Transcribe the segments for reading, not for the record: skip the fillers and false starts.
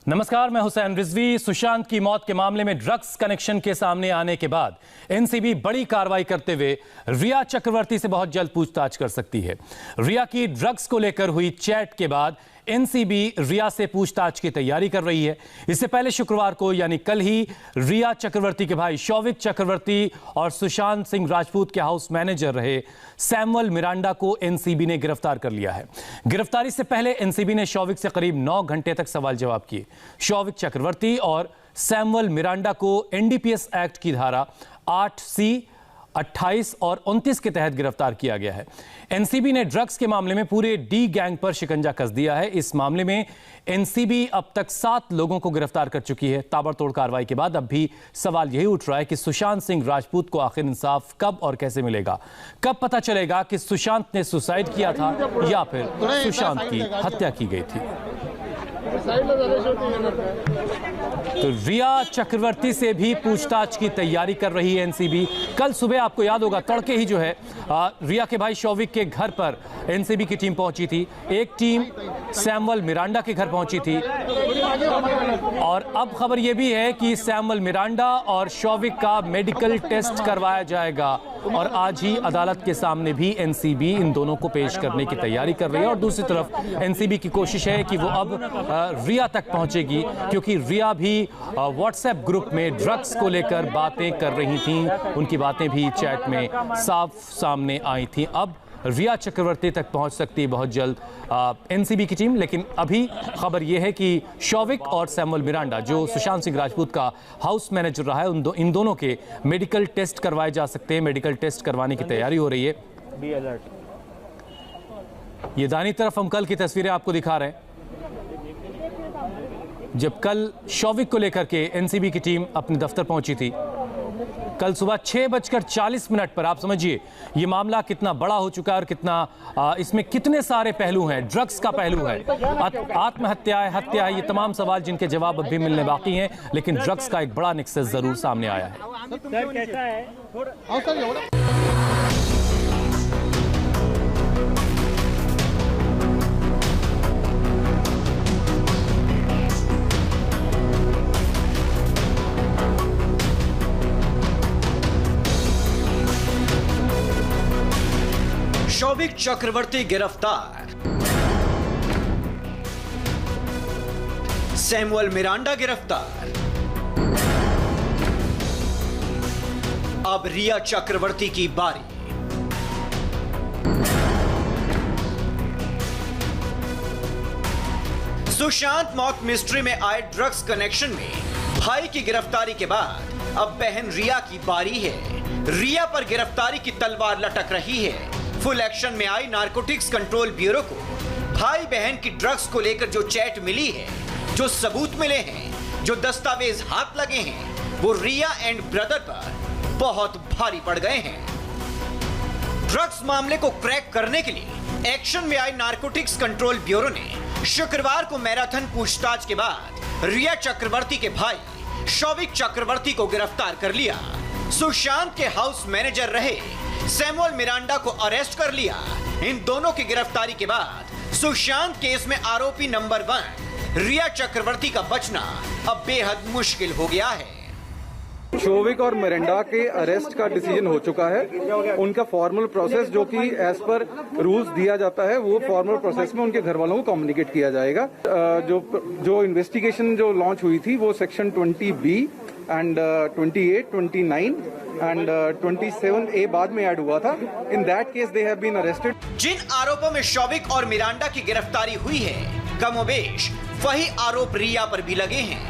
नमस्कार, मैं हुसैन रिजवी। सुशांत की मौत के मामले में ड्रग्स कनेक्शन के सामने आने के बाद एनसीबी बड़ी कार्रवाई करते हुए रिया चक्रवर्ती से बहुत जल्द पूछताछ कर सकती है। रिया की ड्रग्स को लेकर हुई चैट के बाद एनसीबी रिया से पूछताछ की तैयारी कर रही है। इससे पहले शुक्रवार को यानी कल ही रिया चक्रवर्ती के भाई शौविक चक्रवर्ती और सुशांत सिंह राजपूत के हाउस मैनेजर रहे सैमुअल मिरांडा को एनसीबी ने गिरफ्तार कर लिया है। गिरफ्तारी से पहले एनसीबी ने शौविक से करीब 9 घंटे तक सवाल जवाब किए। शौविक चक्रवर्ती और सैमुअल मिरांडा को एनडीपीएस एक्ट की धारा 8C, 28 और 29 के तहत गिरफ्तार किया गया है। एनसीबी ने ड्रग्स के मामले में पूरे डी गैंग पर शिकंजा कस दिया है। इस मामले में एनसीबी अब तक 7 लोगों को गिरफ्तार कर चुकी है। ताबड़तोड़ कार्रवाई के बाद अब भी सवाल यही उठ रहा है कि सुशांत सिंह राजपूत को आखिर इंसाफ कब और कैसे मिलेगा। कब पता चलेगा कि सुशांत ने सुसाइड किया था या फिर सुशांत की हत्या की गई थी। तो रिया चक्रवर्ती से भी पूछताछ की तैयारी कर रही है एनसीबी। कल सुबह आपको याद होगा तड़के ही जो है रिया के भाई शौविक के घर पर एनसीबी की टीम पहुंची थी। एक टीम सैमुअल मिरांडा के घर पहुंची थी और अब खबर यह भी है कि सैमुअल मिरांडा और शौविक का मेडिकल टेस्ट करवाया जाएगा और आज ही अदालत के सामने भी एनसीबी इन दोनों को पेश करने की तैयारी कर रही है। और दूसरी तरफ एनसीबी की कोशिश है कि वो अब रिया तक पहुंचेगी, क्योंकि रिया भी व्हाट्सएप ग्रुप में ड्रग्स को लेकर बातें कर रही थीं। उनकी बातें भी चैट में साफ सामने आई थीं। अब रिया चक्रवर्ती तक पहुंच सकती है बहुत जल्द एनसीबी की टीम। लेकिन अभी खबर यह है कि शौविक और सैमुअल मिरांडा, जो सुशांत सिंह राजपूत का हाउस मैनेजर रहा है, इन दोनों के मेडिकल टेस्ट करवाए जा सकते हैं। मेडिकल टेस्ट करवाने की तैयारी हो रही है। Be alert. ये दाहिनी तरफ हम कल की तस्वीरें आपको दिखा रहे हैं, जब कल शौविक को लेकर के एनसीबी की टीम अपने दफ्तर पहुंची थी। कल सुबह 6:40 पर आप समझिए ये मामला कितना बड़ा हो चुका है और कितना इसमें कितने सारे पहलू हैं। ड्रग्स का पहलू है, आत्महत्या है, हत्या है, ये तमाम सवाल जिनके जवाब अब भी मिलने बाकी हैं। लेकिन ड्रग्स का एक बड़ा निक्सस जरूर सामने आया है। शौविक चक्रवर्ती गिरफ्तार, सैमुअल मिरांडा गिरफ्तार, अब रिया चक्रवर्ती की बारी। सुशांत मौत मिस्ट्री में आए ड्रग्स कनेक्शन में भाई की गिरफ्तारी के बाद अब बहन रिया की बारी है। रिया पर गिरफ्तारी की तलवार लटक रही है। फुल एक्शन में आई नारकोटिक्स कंट्रोल ब्यूरो को भाई बहन की ड्रग्स को लेकर जो चैट मिली है, जो सबूत मिले हैं, जो दस्तावेज हाथ लगे हैं, वो रिया एंड ब्रदर पर बहुत भारी पड़ गए हैं। ड्रग्स मामले को क्रैक करने के लिए एक्शन में आई नारकोटिक्स कंट्रोल ब्यूरो ने शुक्रवार को मैराथन पूछताछ के बाद रिया चक्रवर्ती के भाई शौविक चक्रवर्ती को गिरफ्तार कर लिया। सुशांत के हाउस मैनेजर रहे सैमुअल मिरांडा को अरेस्ट कर लिया। इन दोनों की गिरफ्तारी के बाद सुशांत केस में आरोपी नंबर 1 रिया चक्रवर्ती का बचना अब बेहद मुश्किल हो गया है। शौविक और मिरांडा के अरेस्ट का डिसीजन हो चुका है। उनका फॉर्मल प्रोसेस जो कि एज पर रूल्स दिया जाता है, वो फॉर्मल प्रोसेस में उनके घर वालों को कम्युनिकेट किया जाएगा। जो इन्वेस्टिगेशन जो लॉन्च हुई थी वो section 20B and 28, 29 and 27A बाद में ऐड हुआ था। In that case they have been arrested. जिन आरोपों में शौविक और मिरांडा की गिरफ्तारी हुई है, कमोबेश वही आरोप रिया पर भी लगे हैं।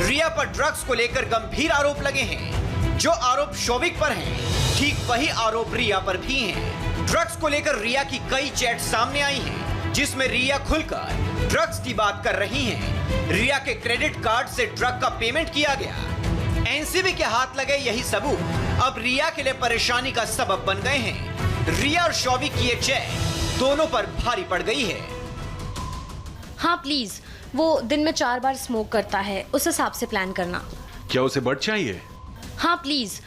रिया पर ड्रग्स को लेकर गंभीर आरोप लगे हैं। जो आरोप शौविक पर हैं, ठीक वही आरोप रिया पर भी हैं। ड्रग्स को लेकर रिया की कई चैट सामने आई हैं, जिसमें रिया खुलकर ड्रग्स की बात कर रही हैं। रिया के क्रेडिट कार्ड से ड्रग का पेमेंट किया गया। एनसीबी के हाथ लगे यही सबूत अब रिया के लिए परेशानी का सबब बन गए हैं। रिया और शौविक की ये चैट दोनों पर भारी पड़ गई है। हाँ प्लीज, वो दिन में 4 बार स्मोक करता है, उस हिसाब से प्लान करना। क्या उसे बड चाहिए? हाँ प्लीज।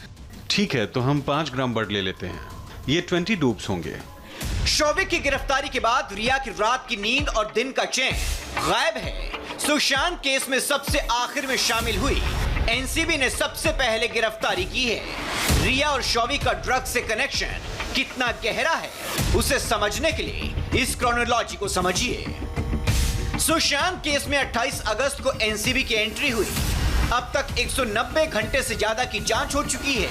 ठीक है, तो हम 5 ग्राम बड ले लेते हैं। ये 20 डूब्स होंगे। शौविक की गिरफ्तारी के बाद रिया की रात की नींद और दिन का चैन गायब है। सुशांत केस में सबसे आखिर में शामिल हुई एनसीबी ने सबसे पहले गिरफ्तारी की है। रिया और शौविक का ड्रग्स से कनेक्शन कितना गहरा है उसे समझने के लिए इस क्रोनोलॉजी को समझिए। सुशांत केस में 28 अगस्त को एनसीबी की एंट्री हुई। अब तक 190 घंटे से ज्यादा की जांच हो चुकी है।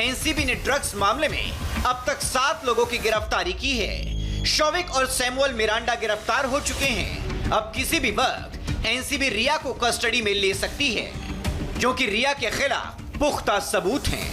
एनसीबी ने ड्रग्स मामले में अब तक 7 लोगों की गिरफ्तारी की है। शौविक और सैमुअल मिरांडा गिरफ्तार हो चुके हैं। अब किसी भी वक्त एनसीबी रिया को कस्टडी में ले सकती है क्योंकि रिया के खिलाफ पुख्ता सबूत हैं।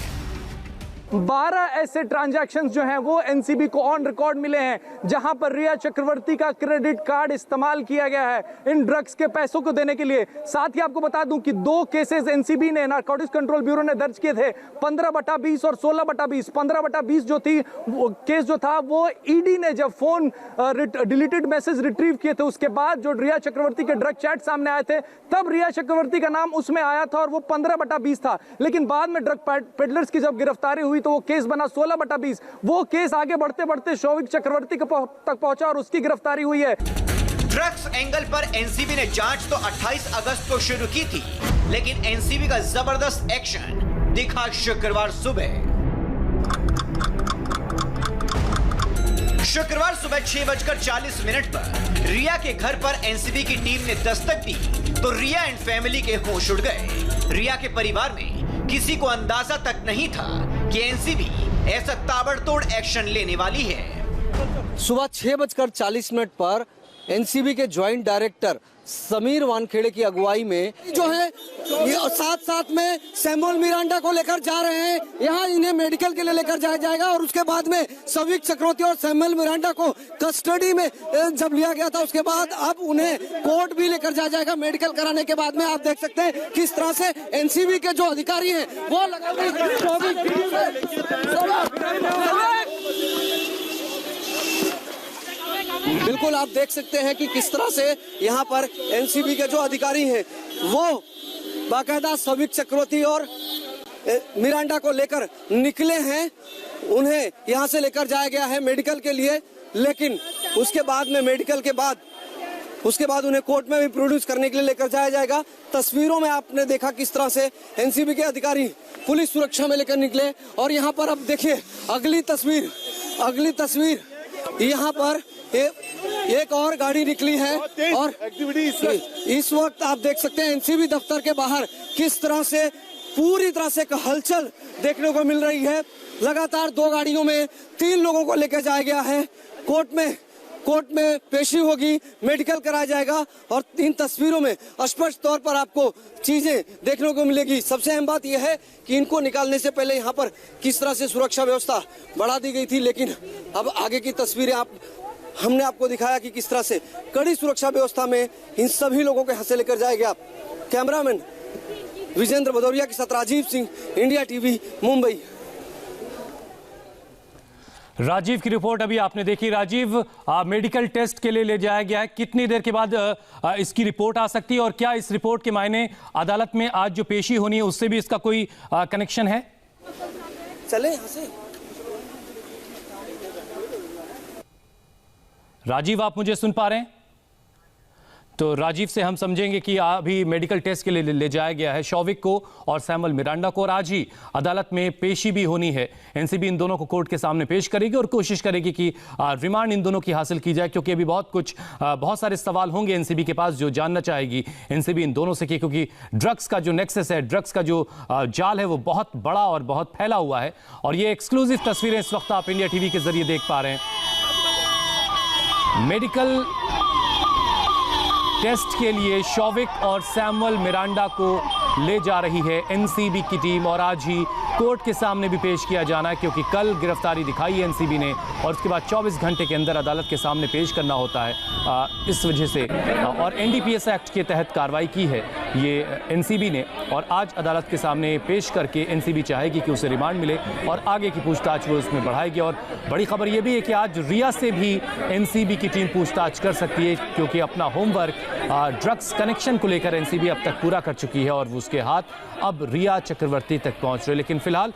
12 ऐसे ट्रांजैक्शंस जो हैं वो एनसीबी को ऑन रिकॉर्ड मिले हैं जहां पर रिया चक्रवर्ती का क्रेडिट कार्ड इस्तेमाल किया गया है इन ड्रग्स के पैसों को देने के लिए। साथ ही आपको बता दूं कि 2 केसेस एनसीबी ने नारकोटिक्स कंट्रोल ब्यूरो ने दर्ज किए थे, 15/20 और 16/20। 15/20 जो थी वो केस जो था वो ईडी ने जब फोन डिलीटेड मैसेज रिट्रीव किए थे उसके बाद जो रिया चक्रवर्ती के ड्रग चैट सामने आए थे तब रिया चक्रवर्ती का नाम उसमें आया था और वो 15/20 था। लेकिन बाद में ड्रग पेडलर्स की जब गिरफ्तारी हुई तो वो केस बना 16/20। वो केस आगे बढ़ते बढ़ते शौविक चक्रवर्ती तक पहुंचा और उसकी गिरफ्तारी हुई है। ड्रग्स एंगल पर एनसीबी ने जांच तो 28 अगस्त को शुरू की थी, लेकिन एनसीबी का जबरदस्त एक्शन दिखा शुक्रवार सुबह। शुक्रवार सुबह 6:40 पर रिया के घर पर एनसीबी की टीम ने दस्तक दी तो रिया एंड फैमिली के होश उड़ गए। रिया के परिवार में किसी को अंदाजा तक नहीं था कि एनसीबी ऐसा ताबड़तोड़ एक्शन लेने वाली है। सुबह 6:40 पर एनसीबी के ज्वाइंट डायरेक्टर समीर वानखेड़े की अगुवाई में जो है ये साथ में सैमुअल मिरांडा को लेकर जा रहे हैं। यहाँ इन्हें मेडिकल के लिए लेकर जाया जाएगा और उसके बाद में शौविक चक्रवर्ती और सैमुअल मिरांडा को कस्टडी में जब लिया गया था उसके बाद अब उन्हें कोर्ट भी लेकर जाया जाएगा। मेडिकल कराने के बाद में आप देख सकते हैं किस तरह से एनसीबी के जो अधिकारी हैं वो बिल्कुल आप देख सकते हैं कि किस तरह से यहाँ पर एनसीबी के जो अधिकारी हैं वो बाकायदा शौविक चक्रवर्ती और मिरांडा को लेकर निकले हैं। उन्हें यहाँ से लेकर जाया गया है मेडिकल के लिए, लेकिन उसके बाद में मेडिकल के बाद उसके बाद उन्हें कोर्ट में भी प्रोड्यूस करने के लिए लेकर जाया जाएगा। तस्वीरों में आपने देखा किस तरह से एनसीबी के अधिकारी पुलिस सुरक्षा में लेकर निकले और यहाँ पर अब देखिए अगली तस्वीर यहाँ पर एक और गाड़ी निकली है और इस वक्त आप देख सकते हैं एनसीबी दफ्तर के बाहर किस तरह से पूरी तरह से हलचल देखने को मिल रही है। लगातार 2 गाड़ियों में 3 लोगों को लेकर जाया गया है। कोर्ट में पेशी होगी, मेडिकल कराया जाएगा और इन तस्वीरों में स्पष्ट तौर पर आपको चीजें देखने को मिलेगी। सबसे अहम बात यह है कि इनको निकालने से पहले यहाँ पर किस तरह से सुरक्षा व्यवस्था बढ़ा दी गई थी, लेकिन अब आगे की तस्वीरें हमने आपको दिखाया कि किस तरह से कड़ी सुरक्षा व्यवस्था में इन सभी लोगों को यहाँ से लेकर जाया गया। कैमरामैन विजेंद्र भदौरिया के साथ राजीव सिंह, इंडिया टीवी, मुंबई। राजीव की रिपोर्ट अभी आपने देखी। राजीव, मेडिकल टेस्ट के लिए ले जाया गया है, कितनी देर के बाद इसकी रिपोर्ट आ सकती है और क्या इस रिपोर्ट के मायने अदालत में आज जो पेशी होनी है उससे भी इसका कोई कनेक्शन है? चले यहाँ से। राजीव, आप मुझे सुन पा रहे हैं? तो राजीव से हम समझेंगे कि अभी मेडिकल टेस्ट के लिए ले जाया गया है शौविक को और सैमुअल मिरांडा को और आज ही अदालत में पेशी भी होनी है। एनसीबी इन दोनों को कोर्ट के सामने पेश करेगी और कोशिश करेगी कि रिमांड इन दोनों की हासिल की जाए, क्योंकि अभी बहुत सारे सवाल होंगे एनसीबी के पास जो जानना चाहेगी एनसीबी इन दोनों से, क्योंकि ड्रग्स का जो नेक्सस है, ड्रग्स का जो जाल है वो बहुत बड़ा और बहुत फैला हुआ है। और ये एक्सक्लूसिव तस्वीरें इस वक्त आप इंडिया टीवी के जरिए देख पा रहे हैं। मेडिकल टेस्ट के लिए शौविक और सैमुअल मिरांडा को ले जा रही है एनसीबी की टीम और आज ही कोर्ट के सामने भी पेश किया जाना है, क्योंकि कल गिरफ्तारी दिखाई है एनसीबी ने और उसके बाद 24 घंटे के अंदर अदालत के सामने पेश करना होता है। इस वजह से और एनडीपीएस एक्ट के तहत कार्रवाई की है ये एनसीबी ने और आज अदालत के सामने पेश करके एनसीबी चाहेगी कि उसे रिमांड मिले और आगे की पूछताछ वो उसमें बढ़ाएगी। और बड़ी खबर यह भी है कि आज रिया से भी एनसीबी की टीम पूछताछ कर सकती है, क्योंकि अपना होमवर्क ड्रग्स कनेक्शन को लेकर एनसीबी अब तक पूरा कर चुकी है और उसके हाथ अब रिया चक्रवर्ती तक पहुंच रहे। लेकिन फिलहाल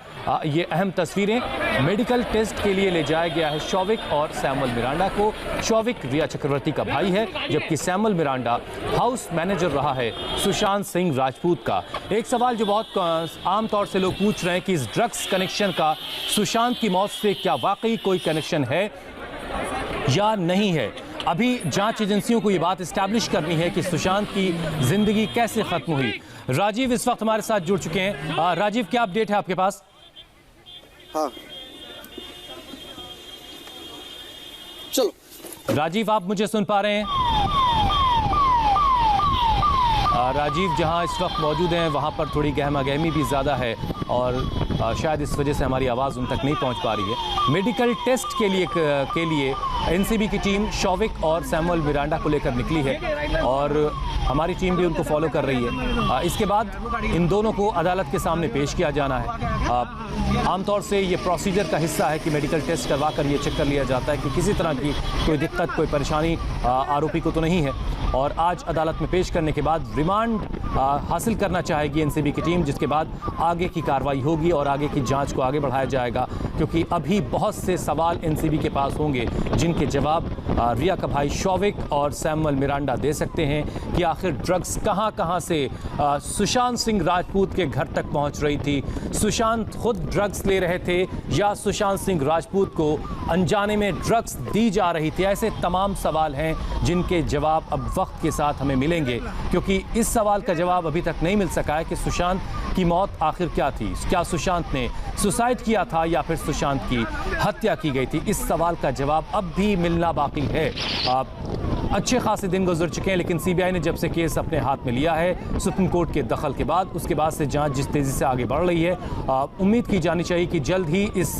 ये अहम तस्वीरें, मेडिकल टेस्ट के लिए ले जाया गया है शौविक और सैमुअल मिरांडा को। शौविक रिया चक्रवर्ती का भाई है, जबकि सैमुअल मिरांडा हाउस मैनेजर रहा है सुशांत सिंह राजपूत का। एक सवाल जो बहुत आमतौर से लोग पूछ रहे हैं कि इस ड्रग्स कनेक्शन का सुशांत की मौत से क्या वाकई कोई कनेक्शन है या नहीं है। अभी जांच एजेंसियों को ये बात एस्टैब्लिश करनी है कि सुशांत की जिंदगी कैसे खत्म हुई। राजीव इस वक्त हमारे साथ जुड़ चुके हैं। राजीव, क्या अपडेट है आपके पास? हाँ, चलो राजीव, आप मुझे सुन पा रहे हैं? राजीव जहां इस वक्त मौजूद हैं वहां पर थोड़ी गहमा गहमी भी ज़्यादा है और शायद इस वजह से हमारी आवाज़ उन तक नहीं पहुंच पा रही है। मेडिकल टेस्ट के लिए एनसीबी की टीम शौविक और सैमुअल मिरांडा को लेकर निकली है और हमारी टीम भी उनको फॉलो कर रही है। इसके बाद इन दोनों को अदालत के सामने पेश किया जाना है। आमतौर से ये प्रोसीजर का हिस्सा है कि मेडिकल टेस्ट करवा कर ये चेक कर लिया जाता है कि किसी तरह की कोई दिक्कत, कोई परेशानी आरोपी को तो नहीं है। और आज अदालत में पेश करने के बाद रिमांड हासिल करना चाहेगी एनसीबी की टीम, जिसके बाद आगे की कार्रवाई होगी और आगे की जांच को आगे बढ़ाया जाएगा, क्योंकि अभी बहुत से सवाल एनसीबी के पास होंगे जिनके जवाब रिया का भाई शौविक और सैमुअल मिरांडा दे सकते हैं कि आखिर ड्रग्स कहां से सुशांत सिंह राजपूत के घर तक पहुंच रही थी। सुशांत खुद ड्रग्स ले रहे थे या सुशांत सिंह राजपूत को अनजाने में ड्रग्स दी जा रही थी। ऐसे तमाम सवाल हैं जिनके जवाब अब वक्त के साथ हमें मिलेंगे, क्योंकि इस सवाल का जवाब अभी तक नहीं मिल सका है कि सुशांत की मौत आखिर क्या थी। क्या सुशांत ने सुसाइड किया था या फिर सुशांत की हत्या की गई थी? इस सवाल का जवाब अब भी मिलना बाकी है। अच्छे खासे दिन गुजर चुके हैं, लेकिन सीबीआई ने जब से केस अपने हाथ में लिया है सुप्रीम कोर्ट के दखल के बाद, उसके बाद से जांच जिस तेजी से आगे बढ़ रही है, उम्मीद की जानी चाहिए कि जल्द ही इस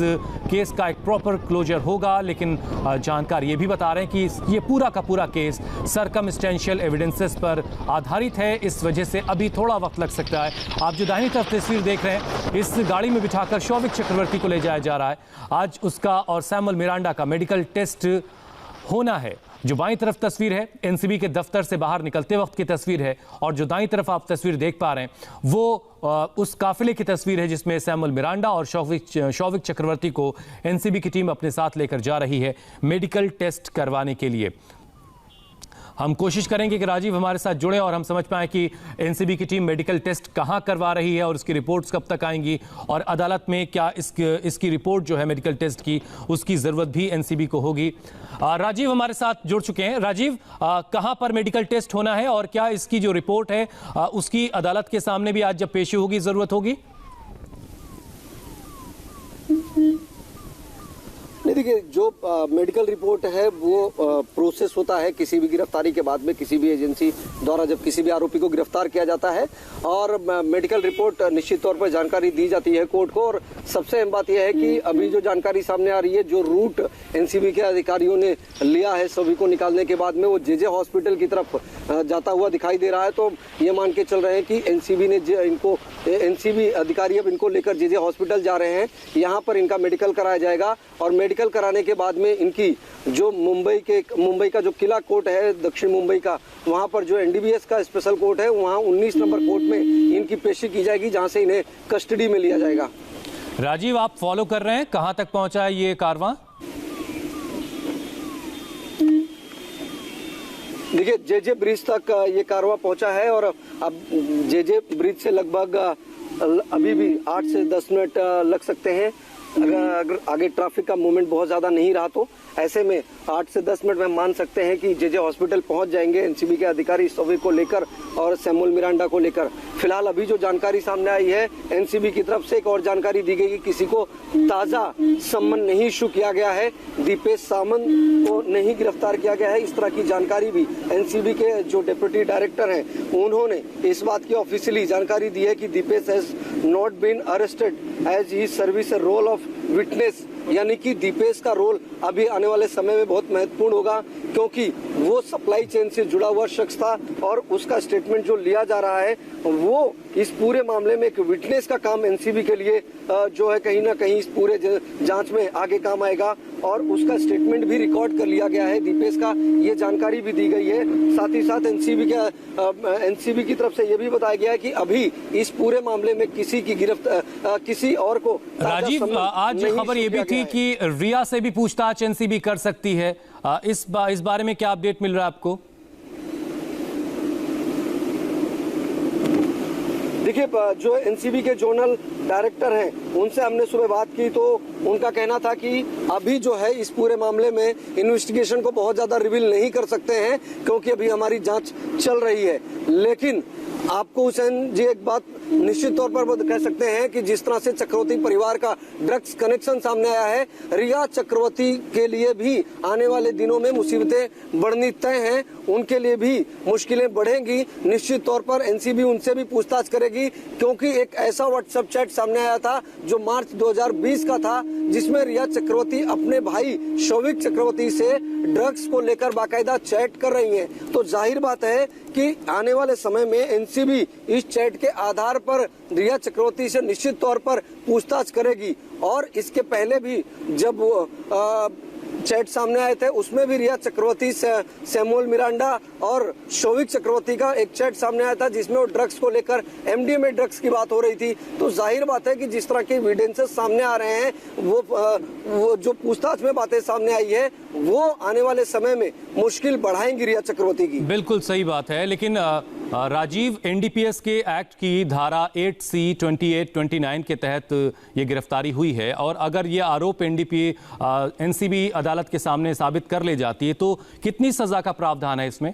केस का एक प्रॉपर क्लोजर होगा। लेकिन जानकार ये भी बता रहे हैं कि ये पूरा का पूरा केस सर्कमस्टेंशियल एविडेंसेस पर आधारित है, इस वजह से अभी थोड़ा वक्त लग सकता है। आप जो दाहिनी तरफ तस्वीर देख रहे हैं, इस गाड़ी में बिठाकर शौविक चक्रवर्ती को ले जाया जा रहा है। आज उसका और सैमुअल मिरांडा का मेडिकल टेस्ट होना है। जो बाईं तरफ तस्वीर है एनसीबी के दफ्तर से बाहर निकलते वक्त की तस्वीर है, और जो दाईं तरफ आप तस्वीर देख पा रहे हैं वो उस काफिले की तस्वीर है जिसमें सैमुअल मिरांडा और शौविक चक्रवर्ती को एनसीबी की टीम अपने साथ लेकर जा रही है मेडिकल टेस्ट करवाने के लिए। हम कोशिश करेंगे कि राजीव हमारे साथ जुड़े और हम समझ पाएं कि एनसीबी की टीम मेडिकल टेस्ट कहां करवा रही है और उसकी रिपोर्ट्स कब तक आएंगी, और अदालत में क्या इसकी रिपोर्ट जो है मेडिकल टेस्ट की उसकी ज़रूरत भी एनसीबी को होगी। राजीव हमारे साथ जुड़ चुके हैं। राजीव, कहां पर मेडिकल टेस्ट होना है और क्या इसकी जो रिपोर्ट है उसकी अदालत के सामने भी आज जब पेशी होगी ज़रूरत होगी? नहीं, देखिए, जो मेडिकल रिपोर्ट है वो प्रोसेस होता है किसी भी गिरफ्तारी के बाद में, किसी भी एजेंसी द्वारा जब किसी भी आरोपी को गिरफ्तार किया जाता है, और मेडिकल रिपोर्ट निश्चित तौर पर जानकारी दी जाती है कोर्ट को। और सबसे अहम बात यह है कि अभी जो जानकारी सामने आ रही है, जो रूट एनसीबी के अधिकारियों ने लिया है सभी को निकालने के बाद में, वो जेजे हॉस्पिटल की तरफ जाता हुआ दिखाई दे रहा है। तो ये मान के चल रहे हैं कि एनसीबी अधिकारी अब इनको लेकर जेजे हॉस्पिटल जा रहे हैं। यहाँ पर इनका मेडिकल कराया जाएगा और मेडिकल कराने के बाद में इनकी जो मुंबई का जो किला कोर्ट है दक्षिण मुंबई का, वहां पर जो एनडीबीएस का स्पेशल कोर्ट है, वहां 19 नंबर कोर्ट में इनकी पेशी की जाएगी, जहां से इन्हें कस्टडी में लिया जाएगा। राजीव, आप फॉलो कर रहे हैं, कहां तक पहुंचा है ये कारवां? देखिए, जेजे ब्रिज तक ये कारवां पहुंचा है और अब जेजे ब्रिज से लगभग अभी भी 8 से 10 मिनट लग सकते हैं, अगर आगे ट्रैफिक का मूवमेंट बहुत ज्यादा नहीं रहा तो। ऐसे में 8 से 10 मिनट में मान सकते हैं कि जेजे हॉस्पिटल पहुंच जाएंगे एनसीबी के अधिकारी शौविक को लेकर और सैमुअल मिरांडा को लेकर। फिलहाल अभी जो जानकारी सामने आई है एनसीबी की तरफ से, एक और जानकारी दी गई कि किसी को ताजा सम्मन नहीं इशू किया गया है, दीपेश सामंत को नहीं गिरफ्तार किया गया है। इस तरह की जानकारी भी एनसीबी के जो डिप्टी डायरेक्टर हैं उन्होंने इस बात की ऑफिशियली जानकारी दी है कि Deepesh has not been arrested as he service a role of witness, यानी कि दीपेश का रोल अभी आने वाले समय में बहुत महत्वपूर्ण होगा, क्योंकि वो सप्लाई चेन से जुड़ा हुआ शख्स था और उसका स्टेटमेंट जो लिया जा रहा है वो इस पूरे मामले में एक विटनेस का काम एनसीबी के लिए जो है कहीं ना कहीं इस पूरे जांच में आगे काम आएगा। और उसका स्टेटमेंट भी रिकॉर्ड कर लिया गया है। दीपेश का ये जानकारी भी दी गई है। साथ ही साथ एनसीबी की तरफ से ये भी बताया गया है कि अभी इस पूरे मामले में किसी की किसी और को राजीव, आज खबर ये भी थी कि रिया से भी पूछताछ एनसीबी कर सकती है। इस बारे में क्या अपडेट मिल रहा है आपको? देखिए, जो एनसीबी के जोनल डायरेक्टर हैं उनसे हमने सुबह बात की तो उनका कहना था कि अभी जो है इस पूरे मामले में इन्वेस्टिगेशन को बहुत ज्यादा रिवील नहीं कर सकते हैं क्योंकि अभी हमारी जांच चल रही है। लेकिन आपको हुसैन जी एक बात निश्चित तौर पर कह सकते हैं कि जिस तरह से चक्रवर्ती परिवार का ड्रग्स कनेक्शन सामने आया है, रिया चक्रवर्ती के लिए भी आने वाले दिनों में मुसीबतें बढ़नी तय हैं। उनके लिए भी मुश्किलें बढ़ेंगी। निश्चित तौर पर एनसीबी उनसे भी पूछताछ करेगी क्योंकि एक ऐसा व्हाट्सएप चैट सामने आया था जो मार्च 2020 का था जिसमें रिया चक्रवर्ती अपने भाई शौविक चक्रवर्ती से ड्रग्स को लेकर बाकायदा चैट कर रही हैं। तो जाहिर बात है कि आने वाले समय में एनसीबी इस चैट के आधार पर रिया चक्रवर्ती से निश्चित तौर पर पूछताछ करेगी। और इसके पहले भी जब चैट सामने आए थे उसमें भी रिया चक्रवर्ती सैमुअल मिरांडा और शौविक चक्रवर्ती का एक चैट सामने आया था जिसमें वो ड्रग्स को लेकर एमडीएमए ड्रग्स की बात हो रही थी। तो जाहिर बात है कि जिस तरह के एविडेंसेस सामने आ रहे हैं वो जो पूछताछ में बातें सामने आई है वो आने वाले समय में मुश्किल बढ़ाएंगी रिया चक्रवर्ती की। बिल्कुल सही बात है। लेकिन राजीव, एनडीपीएस के एक्ट की धारा 8C 28, 29 के तहत ये गिरफ्तारी हुई है और अगर ये आरोप एनसीबी अदालत के सामने साबित कर ले जाती है तो कितनी सजा का प्रावधान है इसमें?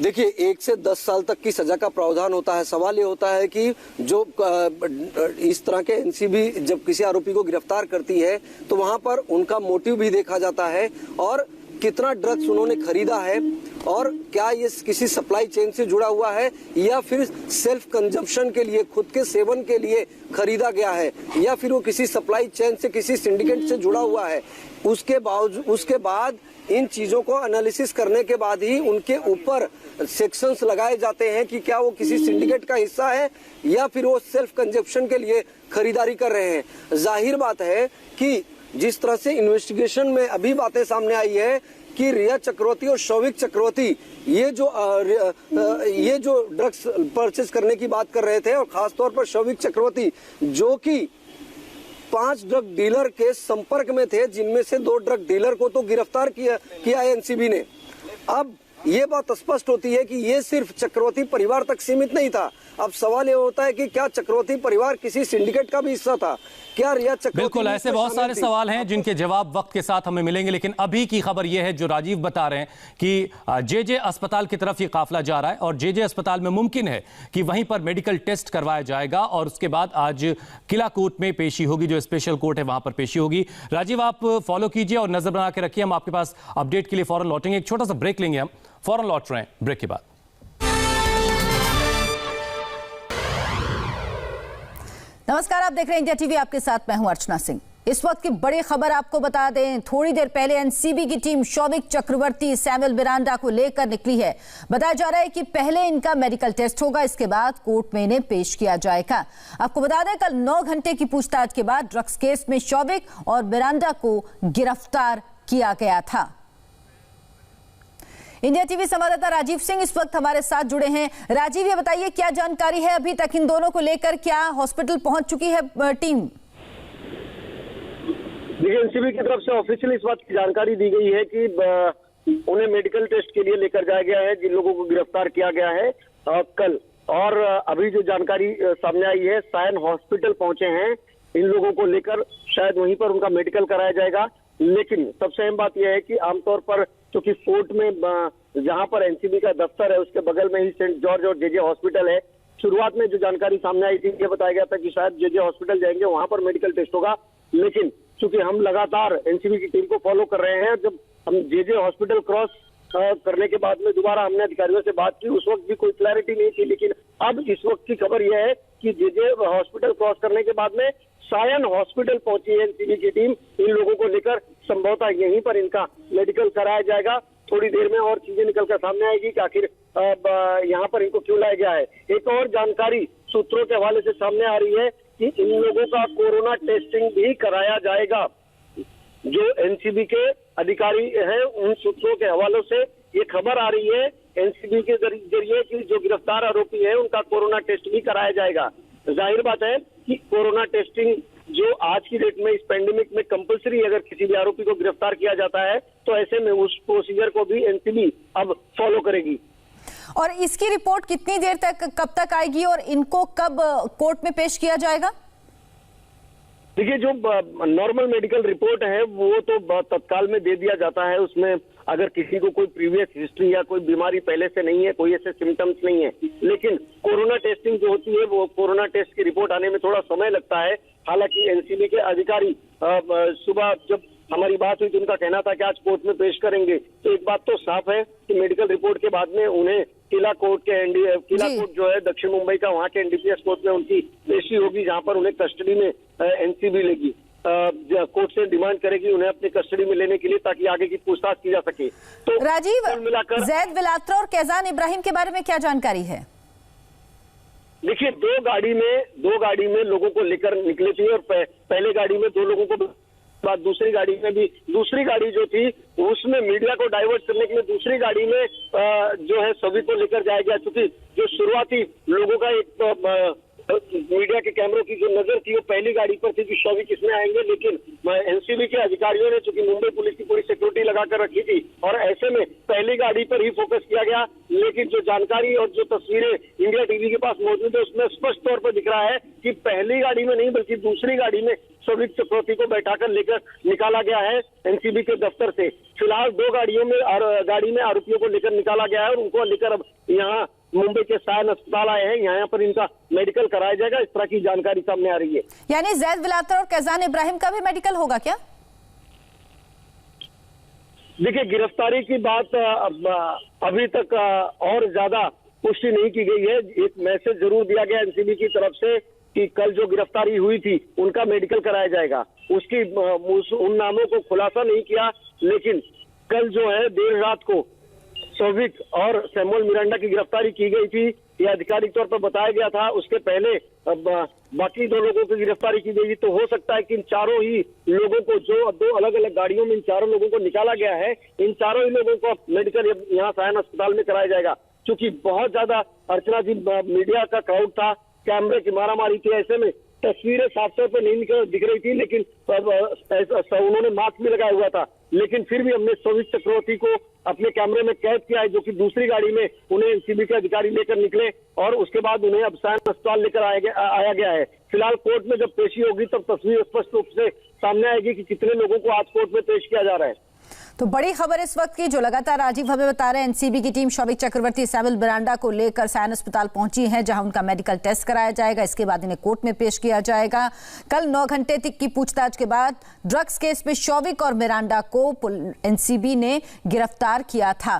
देखिए, 1 से 10 साल तक की सजा का प्रावधान होता है। सवाल ये होता है कि जो इस तरह के एनसीबी जब किसी आरोपी को गिरफ्तार करती है तो वहां पर उनका मोटिव भी देखा जाता है और कितना ड्रग्स उन्होंने खरीदा है और क्या ये किसी सप्लाई चेन से जुड़ा हुआ है या फिर सेल्फ कंजम्पशन के लिए, खुद के सेवन के लिए खरीदा गया है या फिर वो किसी सप्लाई चेन से, किसी सिंडिकेट से जुड़ा हुआ है। उसके बाद इन चीजों को एनालिसिस करने के बाद ही उनके ऊपर सेक्शंस लगाए जाते हैं कि क्या वो किसी सिंडिकेट का हिस्सा है या फिर वो सेल्फ कंजम्पशन के लिए खरीदारी कर रहे हैं। जाहिर बात है कि जिस तरह से इन्वेस्टिगेशन में अभी बातें सामने आई है कि रिया चक्रवर्ती और शौविक चक्रवर्ती ये जो ड्रग्स परचेज करने की बात कर रहे थे और खासतौर पर शौविक चक्रवर्ती जो कि 5 ड्रग डीलर के संपर्क में थे जिनमें से 2 ड्रग डीलर को तो गिरफ्तार किया है एनसीबी ने। अब ये बात स्पष्ट होती है कि ये सिर्फ चक्रवर्ती परिवार तक सीमित नहीं था। अब सवाल ये होता है कि क्या चक्रवर्ती परिवार किसी सिंडिकेट का भी हिस्सा था? क्या रिया चक्रवर्ती? बिल्कुल, ऐसे बहुत सारे सवाल हैं जिनके जवाब वक्त के साथ हमें मिलेंगे। लेकिन अभी की खबर यह है जो राजीव बता रहे हैं कि जेजे अस्पताल की तरफ ये काफिला जा रहा है और जेजे अस्पताल में मुमकिन है कि वहीं पर मेडिकल टेस्ट करवाया जाएगा और उसके बाद आज किला कोर्ट में पेशी होगी, जो स्पेशल कोर्ट है वहां पर पेशी होगी। राजीव, आप फॉलो कीजिए और नजर बना के रखिए। हम आपके पास अपडेट के लिए फौरन लौटेंगे। एक छोटा सा ब्रेक लेंगे, हम फौरन लौट रहे हैं ब्रेक के बाद। नमस्कार, आप देख रहे हैं इंडिया टीवी, आपके साथ मैं हूं अर्चना सिंह। इस वक्त की बड़ी खबर आपको बता दें, थोड़ी देर पहले एनसीबी की टीम शौविक चक्रवर्ती, सैमुअल मिरांडा को लेकर निकली है। बताया जा रहा है कि पहले इनका मेडिकल टेस्ट होगा, इसके बाद कोर्ट में इन्हें पेश किया जाएगा। आपको बता दें, कल 9 घंटे की पूछताछ के बाद ड्रग्स केस में शौविक और मिरांडा को गिरफ्तार किया गया था। इंडिया टीवी संवाददाता राजीव सिंह इस वक्त हमारे साथ जुड़े हैं। राजीव, ये बताइए क्या जानकारी है अभी तक इन दोनों को लेकर? क्या हॉस्पिटल पहुंच चुकी है टीम? देखिए, एनसीबी की तरफ से ऑफिशियल इस बात की जानकारी दी गई है कि उन्हें मेडिकल टेस्ट के लिए लेकर जाया गया है जिन लोगों को गिरफ्तार किया गया है कल। और अभी जो जानकारी सामने आई है, सायन हॉस्पिटल पहुंचे हैं इन लोगों को लेकर, शायद वहीं पर उनका मेडिकल कराया जाएगा। लेकिन सबसे अहम बात यह है कि आमतौर पर क्योंकि फोर्ट में जहां पर एनसीबी का दफ्तर है उसके बगल में ही सेंट जॉर्ज और जेजे हॉस्पिटल है। शुरुआत में जो जानकारी सामने आई थी ये बताया गया था कि शायद जेजे हॉस्पिटल जाएंगे, वहां पर मेडिकल टेस्ट होगा। लेकिन चूंकि हम लगातार एनसीबी की टीम को फॉलो कर रहे हैं, जब हम जेजे हॉस्पिटल क्रॉस करने के बाद में दोबारा हमने अधिकारियों से बात की, उस वक्त भी कोई क्लैरिटी नहीं थी। लेकिन अब इस वक्त की खबर यह है कि जेजे हॉस्पिटल क्रॉस करने के बाद में सायन हॉस्पिटल पहुंची है एनसीबी की टीम इन लोगों को लेकर। संभवतः यहीं पर इनका मेडिकल कराया जाएगा। थोड़ी देर में और चीजें निकलकर सामने आएगी कि आखिर यहाँ पर इनको क्यों लाया गया है। एक और जानकारी सूत्रों के हवाले से सामने आ रही है कि इन लोगों का कोरोना टेस्टिंग भी कराया जाएगा। जो एनसीबी के अधिकारी हैं उन सूत्रों के हवालों से ये खबर आ रही है एनसीबी के जरिए कि जो गिरफ्तार आरोपी है उनका कोरोना टेस्ट भी कराया जाएगा। जाहिर बात है कि कोरोना टेस्टिंग जो आज की डेट में इस पेंडेमिक में कंपलसरी, अगर किसी भी आरोपी को गिरफ्तार किया जाता है तो ऐसे में उस प्रोसीजर को भी एनसीबी अब फॉलो करेगी। और इसकी रिपोर्ट कितनी देर तक, कब तक आएगी और इनको कब कोर्ट में पेश किया जाएगा? देखिए, जो नॉर्मल मेडिकल रिपोर्ट है वो तो तत्काल में दे दिया जाता है। उसमें अगर किसी को कोई प्रीवियस हिस्ट्री या कोई बीमारी पहले से नहीं है, कोई ऐसे सिम्टम्स नहीं है, लेकिन कोरोना टेस्टिंग जो होती है वो कोरोना टेस्ट की रिपोर्ट आने में थोड़ा समय लगता है। हालांकि एनसीबी के अधिकारी सुबह जब हमारी बात हुई तो उनका कहना था कि आज कोर्ट में पेश करेंगे। तो एक बात तो साफ है कि मेडिकल रिपोर्ट के बाद में उन्हें किला कोर्ट जो है दक्षिण मुंबई का, वहाँ के एनडीपीएस कोर्ट में उनकी पेशी होगी, जहाँ पर उन्हें कस्टडी में एनसीबी लेगी, कोर्ट से डिमांड करेगी उन्हें अपनी कस्टडी में लेने के लिए, ताकि आगे की पूछताछ की जा सके। तो राजीव, मिलाकर जैद विलात्रा और कैजान इब्राहिम के बारे में क्या जानकारी है? देखिए, दो गाड़ी में लोगों को लेकर निकली थी और पहले गाड़ी में 2 लोगों को, बाद दूसरी गाड़ी में भी, दूसरी गाड़ी जो थी उसमें मीडिया को डाइवर्ट करने के लिए दूसरी गाड़ी में जो है सभी को लेकर जाया गया। क्योंकि जो शुरुआती लोगों का एक मीडिया के कैमरों की जो नजर थी वो पहली गाड़ी पर थी कि शौविक इसमें आएंगे, लेकिन एनसीबी के अधिकारियों ने चूंकि मुंबई पुलिस की पूरी सिक्योरिटी लगाकर रखी थी और ऐसे में पहली गाड़ी पर ही फोकस किया गया। लेकिन जो जानकारी और जो तस्वीरें इंडिया टीवी के पास मौजूद है उसमें स्पष्ट तौर पर दिख रहा है कि पहली गाड़ी में नहीं बल्कि दूसरी गाड़ी में शौविक चक्रवर्ती को बैठाकर लेकर निकाला गया है एनसीबी के दफ्तर से। फिलहाल 2 गाड़ी में आरोपियों को लेकर निकाला गया है और उनको लेकर अब यहाँ मुंबई के सायन अस्पताल आए हैं, यहाँ पर इनका मेडिकल कराया जाएगा, इस तरह की जानकारी सामने आ रही है। यानी जैद विलात्रा और कैजान इब्राहिम का भी मेडिकल होगा क्या? देखिए, गिरफ्तारी की बात अभी तक और ज्यादा पुष्टि नहीं की गई है। एक मैसेज जरूर दिया गया एनसीबी की तरफ से कि कल जो गिरफ्तारी हुई थी उनका मेडिकल कराया जाएगा। उसकी उन नामों को खुलासा नहीं किया, लेकिन कल जो है देर रात को शौविक और सैमुअल मिरांडा की गिरफ्तारी की गई थी, ये आधिकारिक तौर पर बताया गया था। उसके पहले बाकी 2 लोगों की गिरफ्तारी की गई थी। तो हो सकता है कि इन चारों ही लोगों को, जो 2 अलग अलग गाड़ियों में इन चारों लोगों को निकाला गया है, इन चारों ही लोगों को मेडिकल यहाँ सायन अस्पताल में कराया जाएगा। क्योंकि बहुत ज्यादा अर्चना जी मीडिया का क्राउड था, कैमरे की मारामारी थी, ऐसे में तस्वीरें साफ तौर पर नहीं दिख रही थी, लेकिन उन्होंने मास्क भी लगाया हुआ था। लेकिन फिर भी हमने शौविक चक्रवर्ती को अपने कैमरे में कैद किया है, जो कि दूसरी गाड़ी में उन्हें एनसीबी के अधिकारी लेकर निकले और उसके बाद उन्हें अब सायन अस्पताल लेकर आया गया है। फिलहाल कोर्ट में जब पेशी होगी तब तस्वीर स्पष्ट रूप से सामने आएगी कि कितने लोगों को आज कोर्ट में पेश किया जा रहा है। तो बड़ी खबर इस वक्त की जो लगातार राजीव हमें बता रहे हैं, एनसीबी की टीम शौविक चक्रवर्ती, सैमुअल मिरांडा को लेकर सायन अस्पताल पहुंची है, जहां उनका मेडिकल टेस्ट कराया जाएगा। इसके बाद इन्हें कोर्ट में पेश किया जाएगा। कल 9 घंटे तक की पूछताछ के बाद ड्रग्स केस में शौविक और मिरांडा को एनसीबी ने गिरफ्तार किया था।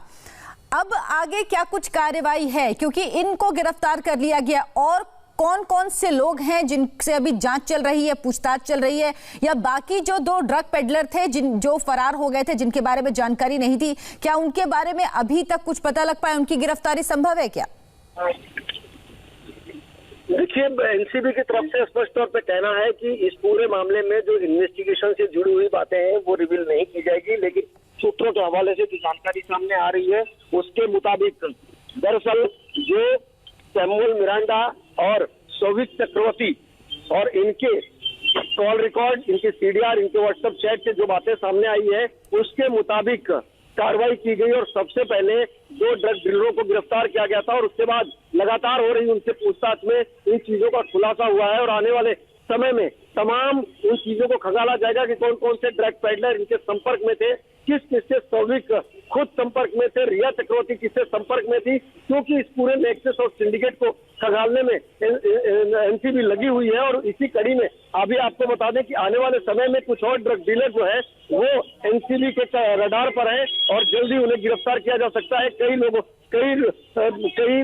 अब आगे क्या कुछ कार्रवाई है, क्योंकि इनको गिरफ्तार कर लिया गया, और कौन कौन से लोग हैं जिनसे अभी जांच चल रही है, पूछताछ चल रही है, या बाकी जो 2 ड्रग पेडलर थे जो फरार हो गए थे, जिनके बारे में जानकारी नहीं थी, क्या उनके बारे में अभी तक कुछ पता लग पाया? उनकी गिरफ्तारी संभव है क्या? देखिए, एनसीबी की तरफ से स्पष्ट तौर पे कहना है कि इस पूरे मामले में जो इन्वेस्टिगेशन से जुड़ी हुई बातें हैं वो रिवील नहीं की जाएगी, लेकिन सूत्रों के हवाले से जो जानकारी सामने आ रही है उसके मुताबिक दरअसल जो सैमुअल मिरांडा और शौविक चक्रवर्ती और इनके कॉल रिकॉर्ड, इनके सीडीआर, इनके व्हाट्सएप चैट से जो बातें सामने आई है उसके मुताबिक कार्रवाई की गई और सबसे पहले 2 ड्रग डीलरों को गिरफ्तार किया गया था और उसके बाद लगातार हो रही उनसे पूछताछ में इन चीजों का खुलासा हुआ है और आने वाले समय में तमाम उन चीजों को खंगाला जाएगा कि कौन कौन से ड्रग पेडलर इनके संपर्क में थे, किस किससे शौविक खुद संपर्क में थे, रिया चक्रवर्ती किससे संपर्क में थी, क्योंकि इस पूरे नेक्सस और सिंडिकेट को खंगालने में एनसीबी लगी हुई है। और इसी कड़ी में अभी आपको बता दें कि आने वाले समय में कुछ और ड्रग डीलर जो है वो एनसीबी के रडार पर है और जल्दी उन्हें गिरफ्तार किया जा सकता है। कई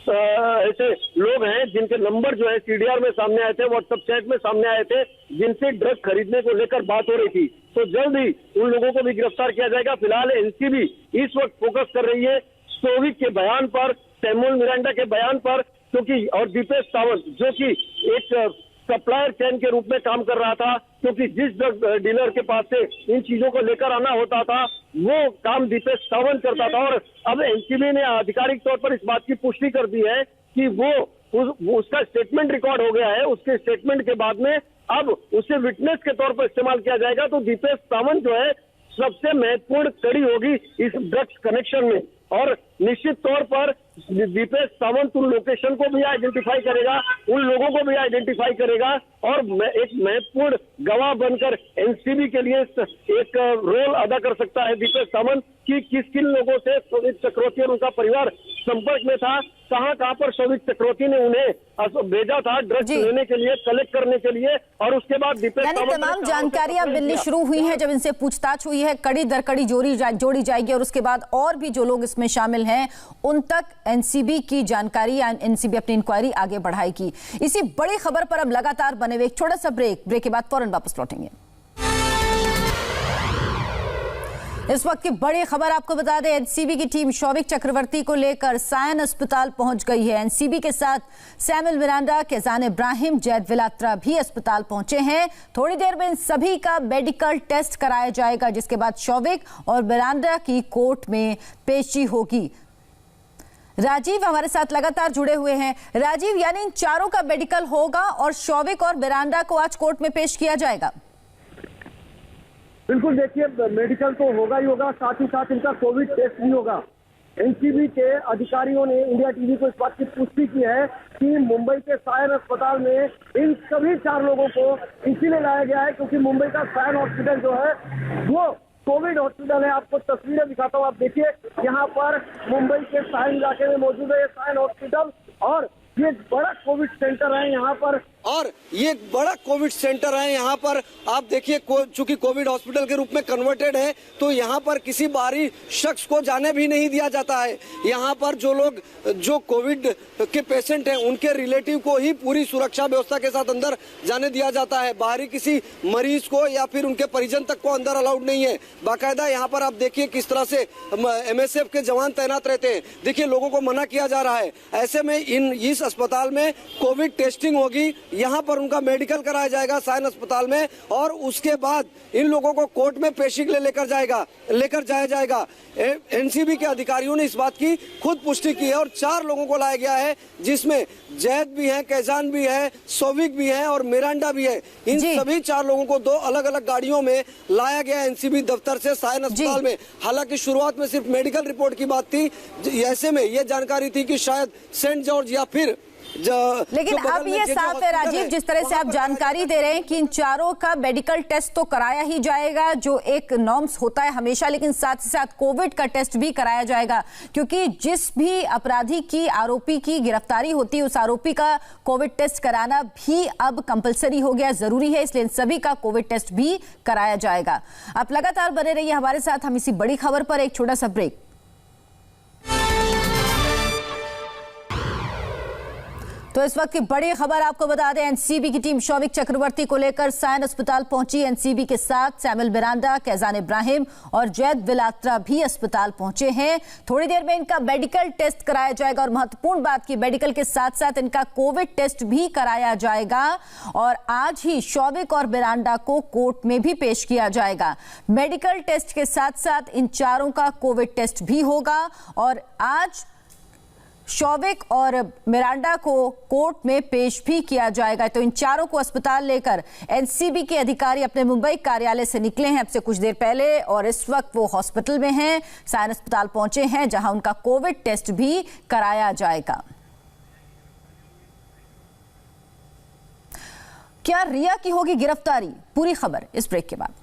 ऐसे लोग हैं जिनके नंबर जो है सीडीआर में सामने आए थे, व्हाट्सएप चैट में सामने आए थे, जिनसे ड्रग खरीदने को लेकर बात हो रही थी। तो जल्द ही उन लोगों को भी गिरफ्तार किया जाएगा। फिलहाल एनसीबी इस वक्त फोकस कर रही है शौविक के बयान पर, सैमुअल मिरांडा के बयान पर, क्योंकि और दीपेश सावंत जो कि एक सप्लायर चेन के रूप में काम कर रहा था, क्योंकि जिस ड्रग डीलर के पास से इन चीजों को लेकर आना होता था वो काम दीपेश सावंत करता था। और अब एनसीबी ने आधिकारिक तौर पर इस बात की पुष्टि कर दी है कि उसका स्टेटमेंट रिकॉर्ड हो गया है। उसके स्टेटमेंट के बाद में अब उसे विटनेस के तौर पर इस्तेमाल किया जाएगा। तो दीपेश सावंत जो है सबसे महत्वपूर्ण कड़ी होगी इस ड्रग्स कनेक्शन में, और निश्चित तौर पर दीपेश सावंत उन लोकेशन को भी आइडेंटिफाई करेगा, उन लोगों को भी आइडेंटिफाई करेगा और एक महत्वपूर्ण गवाह बनकर एनसीबी के लिए एक रोल अदा कर सकता है दीपेश सावंत कि किन लोगों से शोभित चक्रवर्ती और उनका परिवार संपर्क में था, कहां पर शोभित चक्रवर्ती ने उन्हें भेजा था ड्रग्स लेने के लिए, कलेक्ट करने के लिए। और उसके बाद दीपेश सावंत तमाम जानकारियां मिलनी शुरू हुई हैं। जब इनसे पूछताछ हुई है, कड़ी दर कड़ी जोड़ी जाएगी और उसके बाद और भी जो लोग इसमें शामिल हैं उन तक एनसीबी की जानकारी या एनसीबी अपनी इंक्वायरी आगे बढ़ाएगी। इसी बड़ी खबर पर अब लगातार बने हुए एक छोटा सा ब्रेक के बाद फौरन वापस लौटेंगे। इस वक्त की बड़ी खबर आपको बता दें, एनसीबी की टीम शौविक चक्रवर्ती को लेकर सायन अस्पताल पहुंच गई है। एनसीबी के साथ सैमुअल मिरांडा, कैजान इब्राहिम, जैद विलात्रा भी अस्पताल पहुंचे हैं। थोड़ी देर में इन सभी का मेडिकल टेस्ट कराया जाएगा, जिसके बाद शौविक और मिरांडा की कोर्ट में पेशी होगी। राजीव हमारे साथ लगातार जुड़े हुए हैं। राजीव, यानी इन चारों का मेडिकल होगा और शौविक और मिरांडा को आज कोर्ट में पेश किया जाएगा? बिल्कुल, देखिए मेडिकल तो होगा ही होगा, साथ ही साथ इनका कोविड टेस्ट भी होगा। एनसीबी के अधिकारियों ने इंडिया टीवी को इस बात की पुष्टि की है कि मुंबई के सायन अस्पताल में इन सभी 4 लोगों को इसीलिए लाया गया है क्योंकि मुंबई का सायन हॉस्पिटल जो है वो कोविड हॉस्पिटल है। आपको तस्वीरें दिखाता हूँ, आप देखिए यहाँ पर मुंबई के सायन इलाके में मौजूद है ये सायन हॉस्पिटल, और ये बड़ा कोविड सेंटर है यहाँ पर, और ये बड़ा कोविड सेंटर है यहाँ पर। आप देखिए चूंकि कोविड हॉस्पिटल के रूप में कन्वर्टेड है तो यहाँ पर किसी बाहरी शख्स को जाने भी नहीं दिया जाता है। यहाँ पर जो कोविड के पेशेंट हैं उनके रिलेटिव को ही पूरी सुरक्षा व्यवस्था के साथ अंदर जाने दिया जाता है। बाहरी किसी मरीज को या फिर उनके परिजन तक को अंदर अलाउड नहीं है। बाकायदा यहाँ पर आप देखिए किस तरह से MSF के जवान तैनात रहते हैं। देखिए लोगों को मना किया जा रहा है। ऐसे में इस अस्पताल में कोविड टेस्टिंग होगी, यहाँ पर उनका मेडिकल कराया जाएगा सायन अस्पताल में, और उसके बाद इन लोगों को कोर्ट में पेशी के लिए लेकर जाया जाएगा। एनसीबी के अधिकारियों ने इस बात की खुद पुष्टि की है और 4 लोगों को लाया गया है, जिसमें जैद भी है, कैजान भी है, शौविक भी है और मिरांडा भी है। इन सभी 4 लोगों को 2 अलग अलग गाड़ियों में लाया गया एनसीबी दफ्तर से सायन अस्पताल में। हालांकि शुरुआत में सिर्फ मेडिकल रिपोर्ट की बात थी, ऐसे में यह जानकारी थी कि शायद सेंट जॉर्ज या फिर लेकिन अब ये साफ है राजीव, जिस तरह से आप जानकारी दे रहे हैं कि इन चारों का मेडिकल टेस्ट तो कराया ही जाएगा जो एक नॉर्म्स होता है हमेशा, लेकिन साथ ही साथ कोविड का टेस्ट भी कराया जाएगा, क्योंकि जिस भी अपराधी की, आरोपी की गिरफ्तारी होती है उस आरोपी का कोविड टेस्ट कराना भी अब कंपलसरी हो गया, जरूरी है। इसलिए इन सभी का कोविड टेस्ट भी कराया जाएगा। आप लगातार बने रहिए हमारे साथ। हम इसी बड़ी खबर पर एक छोटा सा ब्रेक। तो इस वक्त की बड़ी खबर आपको बता दें, एनसीबी की टीम शौविक चक्रवर्ती को लेकर सायन अस्पताल पहुंची। एनसीबी के साथ सैमुअल मिरांडा, कैजान इब्राहिम और जैद विलात्रा भी अस्पताल पहुंचे हैं। थोड़ी देर में इनका मेडिकल टेस्ट कराया जाएगा और महत्वपूर्ण बात की मेडिकल के साथ साथ इनका कोविड टेस्ट भी कराया जाएगा और आज ही शौविक और मिरांडा को कोर्ट में भी पेश किया जाएगा। मेडिकल टेस्ट के साथ साथ इन चारों का कोविड टेस्ट भी होगा और आज शौविक और मिरांडा को कोर्ट में पेश भी किया जाएगा। तो इन चारों को अस्पताल लेकर एनसीबी के अधिकारी अपने मुंबई कार्यालय से निकले हैं अब से कुछ देर पहले और इस वक्त वो हॉस्पिटल में हैं, सायन अस्पताल पहुंचे हैं जहां उनका कोविड टेस्ट भी कराया जाएगा। क्या रिया की होगी गिरफ्तारी? पूरी खबर इस ब्रेक के बाद।